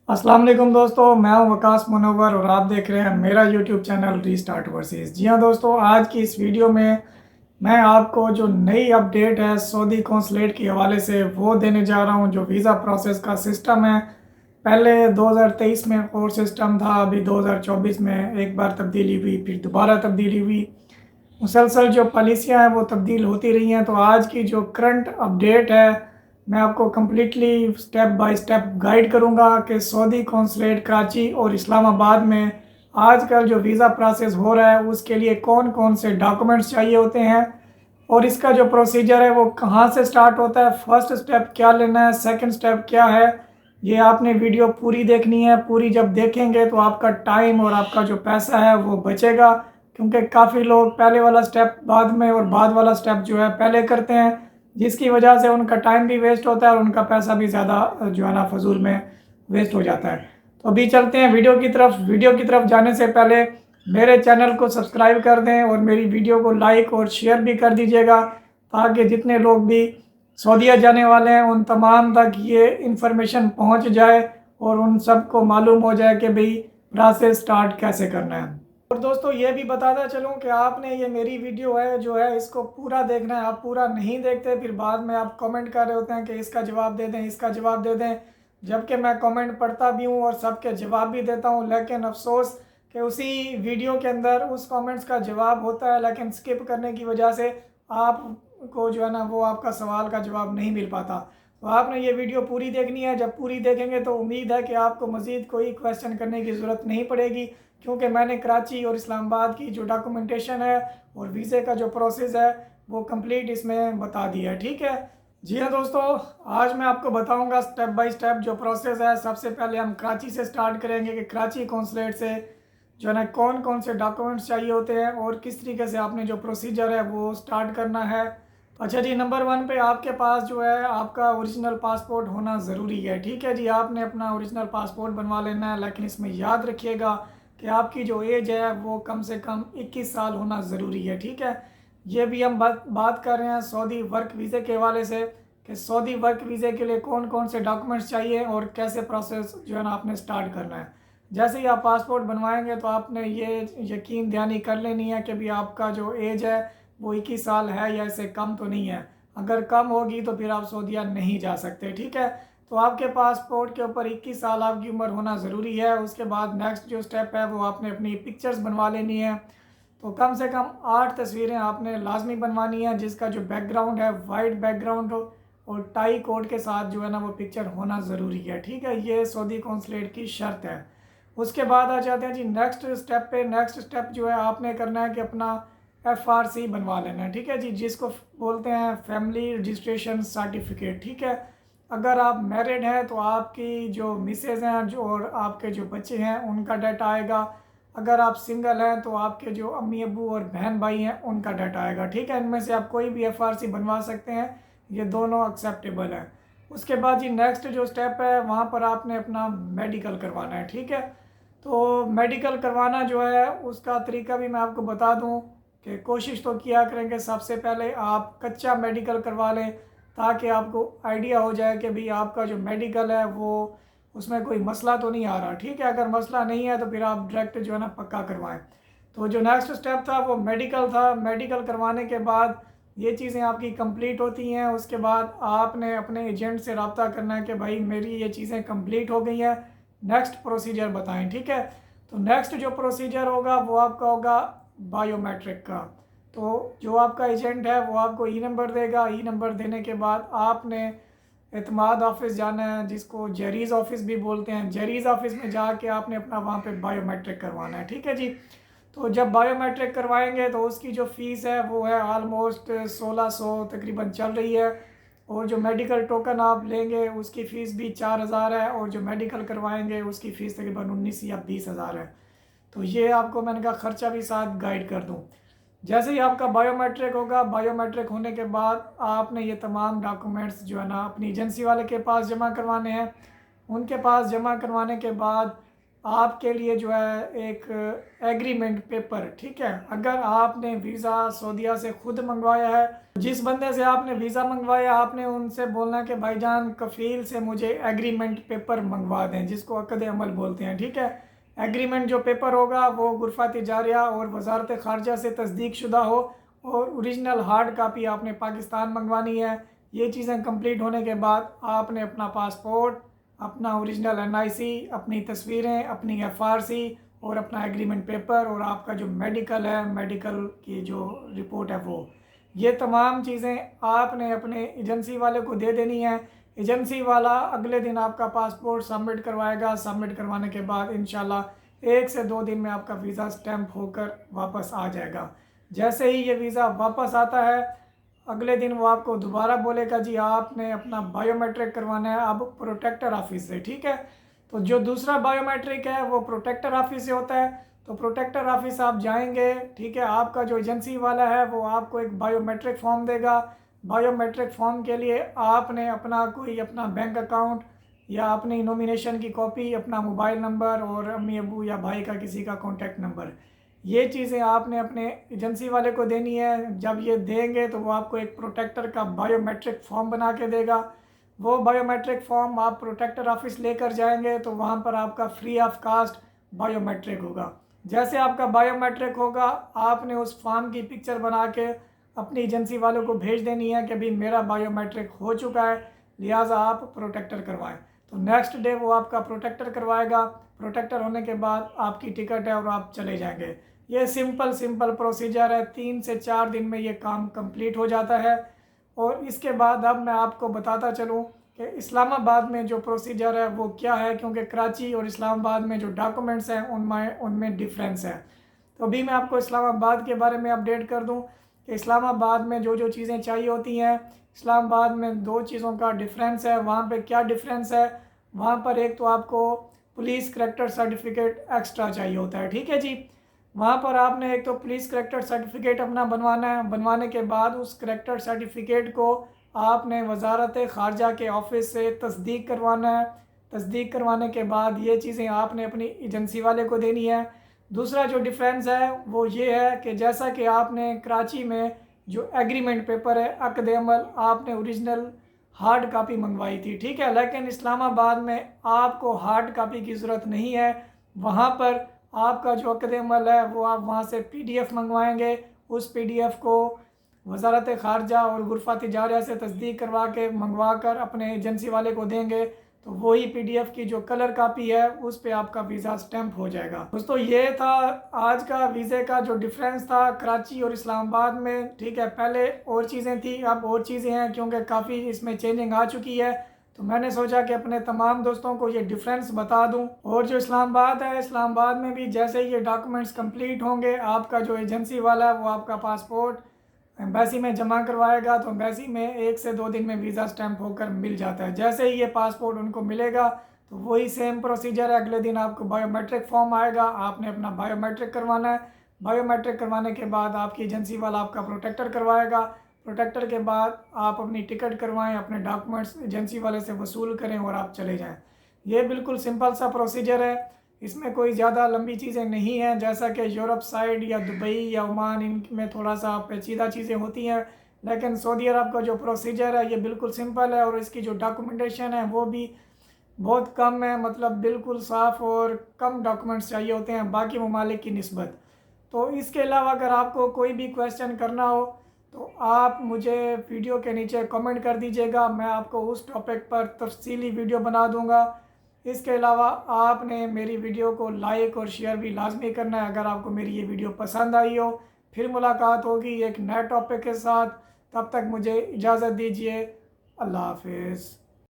अस्सलाम वालेकुम दोस्तों, मैं हूं वकास मुनव्वर और आप देख रहे हैं मेरा यूट्यूब चैनल रीस्टार्ट ओवरसीज़। जी हां दोस्तों, आज की इस वीडियो में मैं आपको जो नई अपडेट है सऊदी कौंसलेट के हवाले से वो देने जा रहा हूं। जो वीज़ा प्रोसेस का सिस्टम है, पहले 2023 में और सिस्टम था, अभी 2024 में एक बार तब्दीली हुई, फिर दोबारा तब्दीली हुई। मुसलसल जो पॉलिसियाँ हैं वो तब्दील होती रही हैं। तो आज की जो करंट अपडेट है, मैं आपको completely step by step guide करूंगा कि सऊदी कौंसलेट कराची और इस्लामाबाद में आजकल जो वीज़ा प्रोसेस हो रहा है उसके लिए कौन कौन से डॉक्यूमेंट्स चाहिए होते हैं और इसका जो प्रोसीजर है वो कहाँ से स्टार्ट होता है, फर्स्ट स्टेप क्या लेना है, सेकंड स्टेप क्या है। ये आपने वीडियो पूरी देखनी है। पूरी जब देखेंगे तो आपका टाइम और आपका जो पैसा है वो बचेगा, क्योंकि काफ़ी लोग पहले वाला स्टेप बाद में और बाद वाला स्टेप जो है पहले करते हैं, जिसकी वजह से उनका टाइम भी वेस्ट होता है और उनका पैसा भी ज़्यादा जो है ना फजूल में वेस्ट हो जाता है। तो अभी चलते हैं वीडियो की तरफ। वीडियो की तरफ जाने से पहले मेरे चैनल को सब्सक्राइब कर दें और मेरी वीडियो को लाइक और शेयर भी कर दीजिएगा, ताकि जितने लोग भी सऊदीया जाने वाले हैं उन तमाम तक ये इन्फॉर्मेशन पहुंच जाए और उन सबको मालूम हो जाए कि भाई प्रोसेस स्टार्ट कैसे करना है। और दोस्तों ये भी बताता चलूं कि आपने ये मेरी वीडियो है जो है इसको पूरा देखना है। आप पूरा नहीं देखते फिर बाद में आप कमेंट कर रहे होते हैं कि इसका जवाब दे दें, इसका जवाब दे दें, जबकि मैं कमेंट पढ़ता भी हूँ और सबके जवाब भी देता हूँ। लेकिन अफसोस कि उसी वीडियो के अंदर उस कमेंट्स का जवाब होता है, लेकिन स्किप करने की वजह से आपको जो है ना वो आपका सवाल का जवाब नहीं मिल पाता। तो आपने ये वीडियो पूरी देखनी है। जब पूरी देखेंगे तो उम्मीद है कि आपको मज़ीद कोई क्वेश्चन करने की ज़रूरत नहीं पड़ेगी, क्योंकि मैंने कराची और इस्लामाबाद की जो डॉक्यूमेंटेशन है और वीज़े का जो प्रोसेस है वो कंप्लीट इसमें बता दिया है। ठीक है जी हाँ दोस्तों, आज मैं आपको बताऊंगा स्टेप बाय स्टेप जो प्रोसेस है। सबसे पहले हम कराची से स्टार्ट करेंगे कि कराची कौंसलेट से जो है ना कौन कौन से डॉक्यूमेंट्स चाहिए होते हैं और किस तरीके से आपने जो प्रोसीजर है वो स्टार्ट करना है। अच्छा जी, नंबर वन पे आपके पास जो है आपका ओरिजिनल पासपोर्ट होना ज़रूरी है। ठीक है जी, आपने अपना ओरिजिनल पासपोर्ट बनवा लेना है, लेकिन इसमें याद रखिएगा कि आपकी जो एज है वो कम से कम 21 साल होना ज़रूरी है। ठीक है, ये भी हम बात कर रहे हैं सऊदी वर्क वीज़े के हवाले से कि सऊदी वर्क वीज़े के लिए कौन कौन से डॉक्यूमेंट्स चाहिए और कैसे प्रोसेस जो है ना आपने स्टार्ट करना है। जैसे ही आप पासपोर्ट बनवाएंगे तो आपने ये यकीन दहानी कर लेनी है कि भी आपका जो एज है वो 21 साल है या इससे कम तो नहीं है। अगर कम होगी तो फिर आप सऊदीया नहीं जा सकते। ठीक है, तो आपके पासपोर्ट के ऊपर 21 साल आपकी उम्र होना ज़रूरी है। उसके बाद नेक्स्ट जो स्टेप है वो आपने अपनी पिक्चर्स बनवा लेनी है। तो कम से कम 8 तस्वीरें आपने लाजमी बनवानी है, जिसका जो बैकग्राउंड है वाइट बैकग्राउंड हो और टाई कोड के साथ जो है ना वो पिक्चर होना ज़रूरी है। ठीक है, ये सऊदी कौंसलेट की शर्त है। उसके बाद आ जाते हैं जी नेक्स्ट स्टेप पे। नेक्स्ट स्टेप जो है आपने करना है कि अपना FRC बनवा लेना है। ठीक है जी, जिसको बोलते हैं फैमिली रजिस्ट्रेशन सर्टिफिकेट। ठीक है, अगर आप मैरिड हैं तो आपकी जो मिसेज हैं जो और आपके जो बच्चे हैं उनका डाटा आएगा। अगर आप सिंगल हैं तो आपके जो अम्मी अबू और बहन भाई हैं उनका डाटा आएगा। ठीक है, इनमें से आप कोई भी FRC बनवा सकते हैं, ये दोनों एक्सेप्टेबल हैं। उसके बाद जी नेक्स्ट जो स्टेप है वहाँ पर आपने अपना मेडिकल करवाना है। ठीक है, तो मेडिकल करवाना जो है उसका तरीका भी मैं आपको बता दूं कि कोशिश तो किया करेंगे सबसे पहले आप कच्चा मेडिकल करवा लें, ताकि आपको आइडिया हो जाए कि भाई आपका जो मेडिकल है वो उसमें कोई मसला तो नहीं आ रहा। ठीक है, अगर मसला नहीं है तो फिर आप डायरेक्ट जो है ना पक्का करवाएं। तो जो नेक्स्ट स्टेप था वो मेडिकल था। मेडिकल करवाने के बाद ये चीज़ें आपकी कंप्लीट होती हैं। उसके बाद आपने अपने एजेंट से रब्ता करना है कि भाई मेरी ये चीज़ें कंप्लीट हो गई हैं, नेक्स्ट प्रोसीजर बताएं। ठीक है, तो नेक्स्ट जो प्रोसीजर होगा वो आपका होगा बायोमेट्रिक का। तो जो आपका एजेंट है वो आपको ई नंबर देगा। ई नंबर देने के बाद आपने एतमाद ऑफिस जाना है, जिसको जेरीज ऑफिस भी बोलते हैं। जेरीज ऑफिस में जाके आपने अपना वहाँ पे बायोमेट्रिक करवाना है। ठीक है जी, तो जब बायोमेट्रिक करवाएंगे तो उसकी जो फ़ीस है वो है ऑलमोस्ट 1600 तकरीबन चल रही है। और जो मेडिकल टोकन आप लेंगे उसकी फ़ीस भी 4000 है और जो मेडिकल करवाएंगे उसकी फ़ीस तकरीबन 19 या 20,000 है। तो ये आपको मैंने कहा ख़र्चा भी साथ गाइड कर दूँ। जैसे ही आपका बायोमेट्रिक होगा, बायोमेट्रिक होने के बाद आपने ये तमाम डॉक्यूमेंट्स जो है ना अपनी एजेंसी वाले के पास जमा करवाने हैं। उनके पास जमा करवाने के बाद आपके लिए जो है एक एग्रीमेंट पेपर, ठीक है। अगर आपने वीज़ा सऊदीया से खुद मंगवाया है, जिस बंदे से आपने वीज़ा मंगवाया आपने उनसे बोलना है कि भाईजान कफ़ील से मुझे एग्रीमेंट पेपर मंगवा दें, जिसको अक़द अमल बोलते हैं, ठीक है। एग्रीमेंट जो पेपर होगा वो गुरफ़ा तिजारिया और वजारत ख़ारजा से तस्दीक शुदा हो, और ओरिजिनल हार्ड कापी आपने पाकिस्तान मंगवानी है। ये चीज़ें कंप्लीट होने के बाद आपने अपना पासपोर्ट, अपना ओरिजिनल NIC, अपनी तस्वीरें, अपनी FRC और अपना एग्रीमेंट पेपर और आपका जो मेडिकल है, मेडिकल की जो रिपोर्ट है वो, ये तमाम चीज़ें आपने अपने एजेंसी वाले को दे देनी है। एजेंसी वाला अगले दिन आपका पासपोर्ट सबमिट करवाएगा। सबमिट करवाने के बाद इंशाल्लाह 1 से 2 दिन में आपका वीज़ा स्टैंप होकर वापस आ जाएगा। जैसे ही ये वीज़ा वापस आता है, अगले दिन वो आपको दोबारा बोलेगा जी आपने अपना बायोमेट्रिक करवाना है अब प्रोटेक्टर ऑफिस से, ठीक है। तो जो दूसरा बायोमेट्रिक है वो प्रोटेक्टर ऑफिस से होता है। तो प्रोटेक्टर ऑफिस आप जाएंगे, ठीक है। आपका जो एजेंसी वाला है वो आपको एक बायोमेट्रिक फॉर्म देगा। बायोमेट्रिक फॉर्म के लिए आपने अपना बैंक अकाउंट या अपनी नॉमिनेशन की कॉपी, अपना मोबाइल नंबर और अम्मी अबू या भाई का किसी का कॉन्टैक्ट नंबर, ये चीज़ें आपने अपने एजेंसी वाले को देनी है। जब ये देंगे तो वो आपको एक प्रोटेक्टर का बायोमेट्रिक फॉर्म बना के देगा। वो बायोमेट्रिक फॉर्म आप प्रोटेक्टर ऑफिस लेकर जाएंगे तो वहाँ पर आपका फ्री ऑफ कास्ट बायोमेट्रिक होगा। जैसे आपका बायोमेट्रिक होगा, आपने उस फॉर्म की पिक्चर बना के अपनी एजेंसी वालों को भेज देनी है कि अभी मेरा बायोमेट्रिक हो चुका है, लिहाजा आप प्रोटेक्टर करवाएं। तो नेक्स्ट डे वो आपका प्रोटेक्टर करवाएगा। प्रोटेक्टर होने के बाद आपकी टिकट है और आप चले जाएंगे। ये सिंपल प्रोसीजर है, 3 से 4 दिन में ये काम कंप्लीट हो जाता है। और इसके बाद अब मैं आपको बताता चलूँ कि इस्लामाबाद में जो प्रोसीजर है वो क्या है, क्योंकि कराची और इस्लामाबाद में जो डॉक्यूमेंट्स हैं उनमें डिफरेंस है। तो अभी मैं आपको इस्लामाबाद के बारे में अपडेट कर दूं कि इस्लामाबाद में जो जो चीज़ें चाहिए होती हैं, इस्लामाबाद में 2 चीज़ों का डिफरेंस है। वहाँ पे क्या डिफरेंस है, वहाँ पर एक तो आपको पुलिस करैक्टर सर्टिफिकेट एक्स्ट्रा चाहिए होता है, ठीक है जी। वहाँ पर आपने एक तो पुलिस करैक्टर सर्टिफिकेट अपना बनवाना है। बनवाने के बाद उस करैक्टर सर्टिफिकेट को आपने वजारत ख़ारजा के ऑफिस से तस्दीक करवाना है। तस्दीक करवाने के बाद ये चीज़ें आपने अपनी एजेंसी वाले को देनी है। दूसरा जो डिफरेंस है वो ये है कि जैसा कि आपने कराची में जो एग्रीमेंट पेपर है अक़द अमल, आपने ओरिजिनल हार्ड कापी मंगवाई थी, ठीक है। लेकिन इस्लामाबाद में आपको हार्ड कापी की ज़रूरत नहीं है। वहाँ पर आपका जो अक़द अमल है वो आप वहाँ से PDF मंगवाएंगे। उस PDF को वजारत ख़ारजा और गुरफ़ा तिजारिया से तस्दीक करवा के मंगवा कर अपने एजेंसी वाले को देंगे, तो वही PDF की जो कलर कापी है उस पे आपका वीज़ा स्टैंप हो जाएगा। दोस्तों ये था आज का वीज़े का जो डिफरेंस था कराची और इस्लामाबाद में, ठीक है। पहले और चीज़ें थी, अब और चीज़ें हैं, क्योंकि काफ़ी इसमें चेंजिंग आ चुकी है। तो मैंने सोचा कि अपने तमाम दोस्तों को ये डिफरेंस बता दूं। और जो इस्लामाबाद है, इस्लामाबाद में भी जैसे ये डॉक्यूमेंट्स कंप्लीट होंगे, आपका जो एजेंसी वाला है वो आपका पासपोर्ट एम्बेसी में जमा करवाएगा। तो एम्बेसी में 1 से 2 दिन में वीज़ा स्टैंप होकर मिल जाता है। जैसे ही ये पासपोर्ट उनको मिलेगा तो वही सेम प्रोसीजर है। अगले दिन आपको बायोमेट्रिक फॉर्म आएगा, आपने अपना बायोमेट्रिक करवाना है। बायोमेट्रिक करवाने के बाद आपकी एजेंसी वाला आपका प्रोटेक्टर करवाएगा। प्रोटेक्टर के बाद आप अपनी टिकट करवाएं, अपने डॉक्यूमेंट्स एजेंसी वाले से वसूल करें और आप चले जाएं। ये बिल्कुल सिंपल सा प्रोसीजर है, इसमें कोई ज़्यादा लंबी चीज़ें नहीं हैं। जैसा कि यूरोप साइड या दुबई या ओमान, इनमें थोड़ा सा पेचीदा चीज़ें होती हैं, लेकिन सऊदी अरब का जो प्रोसीजर है ये बिल्कुल सिंपल है। और इसकी जो डॉक्यूमेंटेशन है वो भी बहुत कम है, मतलब बिल्कुल साफ़ और कम डॉक्यूमेंट्स चाहिए होते हैं बाकी ममालिक की निस्बत। तो इसके अलावा अगर आपको कोई भी क्वेश्चन करना हो तो आप मुझे वीडियो के नीचे कमेंट कर दीजिएगा, मैं आपको उस टॉपिक पर तफसीली वीडियो बना दूंगा। इसके अलावा आपने मेरी वीडियो को लाइक और शेयर भी लाजमी करना है अगर आपको मेरी ये वीडियो पसंद आई हो। फिर मुलाकात होगी एक नए टॉपिक के साथ, तब तक मुझे इजाज़त दीजिए। अल्लाह हाफिज़।